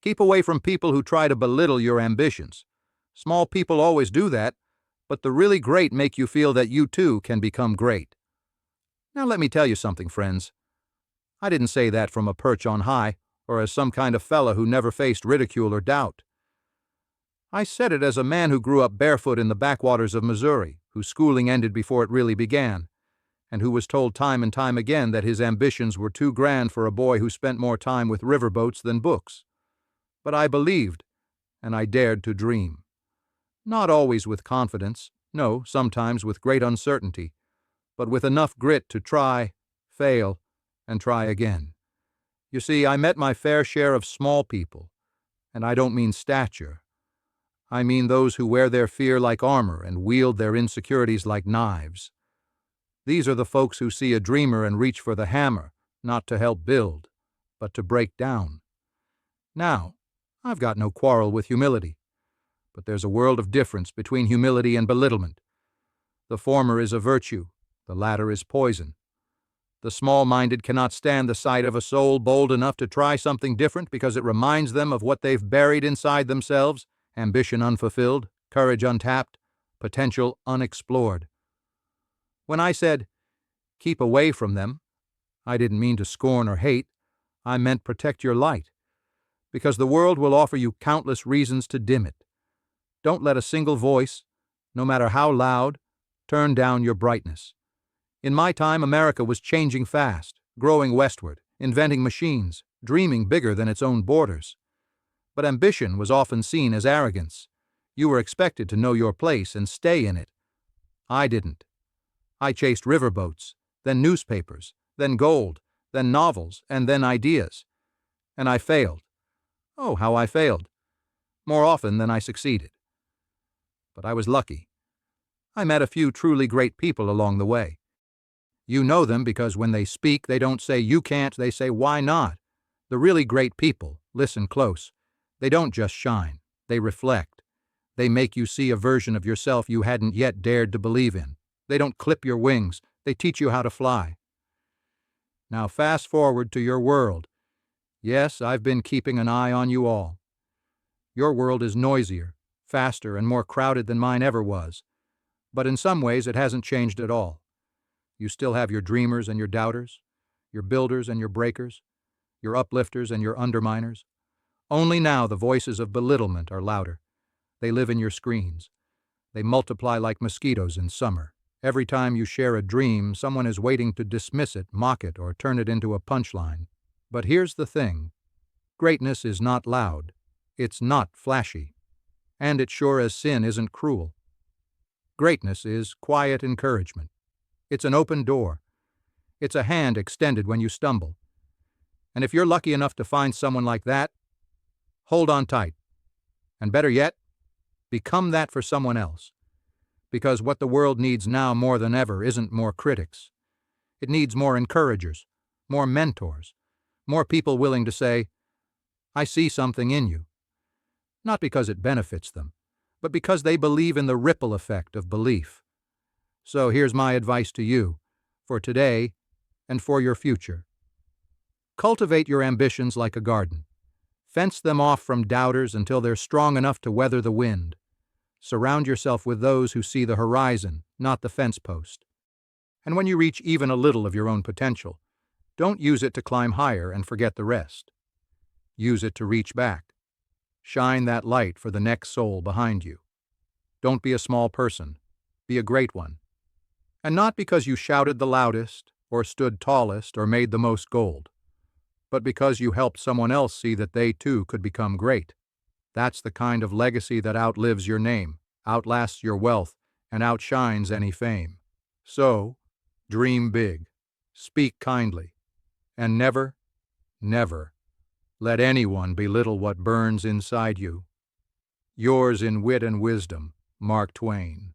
Keep away from people who try to belittle your ambitions. Small people always do that, but the really great make you feel that you too can become great. Now let me tell you something, friends. I didn't say that from a perch on high, or as some kind of fella who never faced ridicule or doubt. I said it as a man who grew up barefoot in the backwaters of Missouri, whose schooling ended before it really began, and who was told time and time again that his ambitions were too grand for a boy who spent more time with riverboats than books. But I believed, and I dared to dream. Not always with confidence, no, sometimes with great uncertainty, but with enough grit to try, fail, and try again. You see, I met my fair share of small people, and I don't mean stature. I mean those who wear their fear like armor and wield their insecurities like knives. These are the folks who see a dreamer and reach for the hammer, not to help build, but to break down. Now, I've got no quarrel with humility, but there's a world of difference between humility and belittlement. The former is a virtue, the latter is poison. The small-minded cannot stand the sight of a soul bold enough to try something different because it reminds them of what they've buried inside themselves: ambition unfulfilled, courage untapped, potential unexplored. When I said, keep away from them, I didn't mean to scorn or hate. I meant protect your light, because the world will offer you countless reasons to dim it. Don't let a single voice, no matter how loud, turn down your brightness. In my time, America was changing fast, growing westward, inventing machines, dreaming bigger than its own borders. But ambition was often seen as arrogance. You were expected to know your place and stay in it. I didn't. I chased riverboats, then newspapers, then gold, then novels, and then ideas. And I failed. Oh, how I failed. More often than I succeeded. But I was lucky. I met a few truly great people along the way. You know them because when they speak, they don't say you can't, they say why not. The really great people, listen close, they don't just shine, they reflect. They make you see a version of yourself you hadn't yet dared to believe in. They don't clip your wings, they teach you how to fly. Now fast forward to your world. Yes, I've been keeping an eye on you all. Your world is noisier, faster, and more crowded than mine ever was. But in some ways it hasn't changed at all. You still have your dreamers and your doubters, your builders and your breakers, your uplifters and your underminers. Only now the voices of belittlement are louder. They live in your screens. They multiply like mosquitoes in summer. Every time you share a dream, someone is waiting to dismiss it, mock it, or turn it into a punchline. But here's the thing. Greatness is not loud. It's not flashy. And it sure as sin isn't cruel. Greatness is quiet encouragement. It's an open door. It's a hand extended when you stumble. And if you're lucky enough to find someone like that, hold on tight. And better yet, become that for someone else. Because what the world needs now more than ever isn't more critics. It needs more encouragers, more mentors, more people willing to say, I see something in you. Not because it benefits them, but because they believe in the ripple effect of belief. So here's my advice to you, for today and for your future. Cultivate your ambitions like a garden. Fence them off from doubters until they're strong enough to weather the wind. Surround yourself with those who see the horizon, not the fence post. And when you reach even a little of your own potential, don't use it to climb higher and forget the rest. Use it to reach back. Shine that light for the next soul behind you. Don't be a small person. Be a great one. And not because you shouted the loudest, or stood tallest, or made the most gold, but because you helped someone else see that they too could become great. That's the kind of legacy that outlives your name, outlasts your wealth, and outshines any fame. So, dream big, speak kindly, and never, never let anyone belittle what burns inside you. Yours in wit and wisdom, Mark Twain.